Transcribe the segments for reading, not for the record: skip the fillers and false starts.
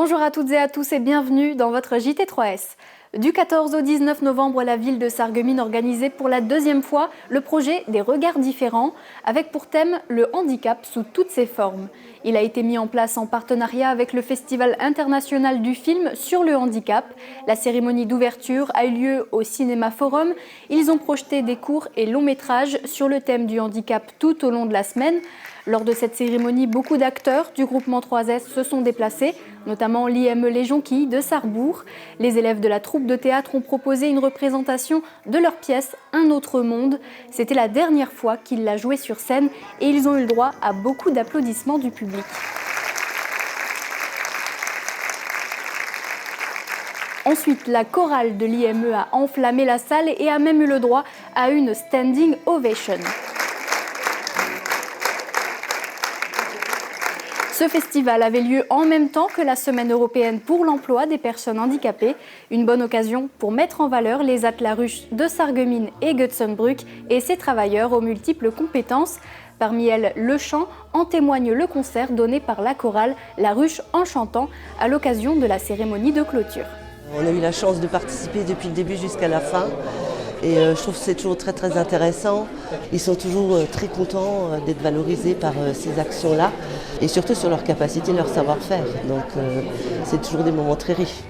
Bonjour à toutes et à tous et bienvenue dans votre JT3S. Du 14 au 19 novembre, la ville de Sarreguemines organisait pour la deuxième fois le projet des regards différents, avec pour thème le handicap sous toutes ses formes. Il a été mis en place en partenariat avec le Festival international du film sur le handicap. La cérémonie d'ouverture a eu lieu au Cinéma Forum. Ils ont projeté des courts et longs métrages sur le thème du handicap tout au long de la semaine. Lors de cette cérémonie, beaucoup d'acteurs du groupement 3S se sont déplacés, notamment l'IME Les Jonquilles de Sarrebourg. Les élèves de la troupe de théâtre ont proposé une représentation de leur pièce Un autre monde. C'était la dernière fois qu'ils la jouaient sur scène et ils ont eu le droit à beaucoup d'applaudissements du public. Ensuite, la chorale de l'IME a enflammé la salle et a même eu le droit à une standing ovation. Ce festival avait lieu en même temps que la Semaine européenne pour l'emploi des personnes handicapées, une bonne occasion pour mettre en valeur les Atlas-Ruches de Sarreguemines et Götzenbrück et ses travailleurs aux multiples compétences. Parmi elles, le chant, en témoigne le concert donné par la chorale La Ruche en chantant à l'occasion de la cérémonie de clôture. On a eu la chance de participer depuis le début jusqu'à la fin. Et je trouve que c'est toujours très intéressant. Ils sont toujours très contents d'être valorisés par ces actions-là et surtout sur leur capacité, leur savoir-faire. Donc c'est toujours des moments très riches.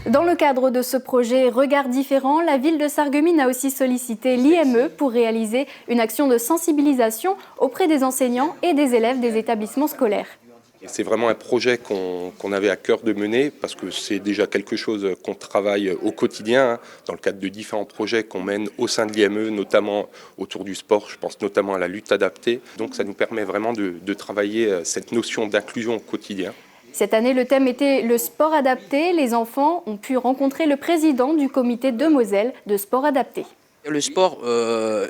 Dans le cadre de ce projet Regards différents, la ville de Sarreguemines a aussi sollicité l'IME pour réaliser une action de sensibilisation auprès des enseignants et des élèves des établissements scolaires. C'est vraiment un projet qu'on avait à cœur de mener parce que c'est déjà quelque chose qu'on travaille au quotidien dans le cadre de différents projets qu'on mène au sein de l'IME, notamment autour du sport, je pense notamment à la lutte adaptée. Donc ça nous permet vraiment de travailler cette notion d'inclusion au quotidien. Cette année, le thème était le sport adapté. Les enfants ont pu rencontrer le président du comité de Moselle de sport adapté. Le sport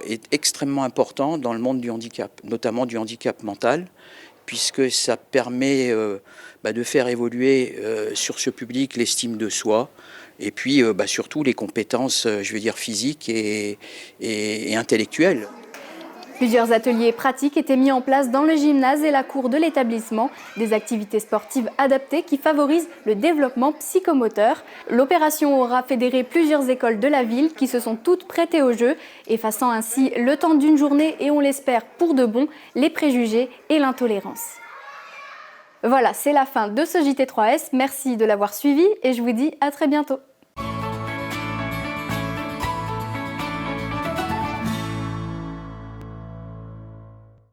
est extrêmement important dans le monde du handicap, notamment du handicap mental, puisque ça permet de faire évoluer sur ce public l'estime de soi et puis surtout les compétences, physiques et intellectuelles. Plusieurs ateliers pratiques étaient mis en place dans le gymnase et la cour de l'établissement, des activités sportives adaptées qui favorisent le développement psychomoteur. L'opération aura fédéré plusieurs écoles de la ville qui se sont toutes prêtées au jeu, effaçant ainsi le temps d'une journée et on l'espère pour de bon, les préjugés et l'intolérance. Voilà, c'est la fin de ce JT3S. Merci de l'avoir suivi et je vous dis à très bientôt.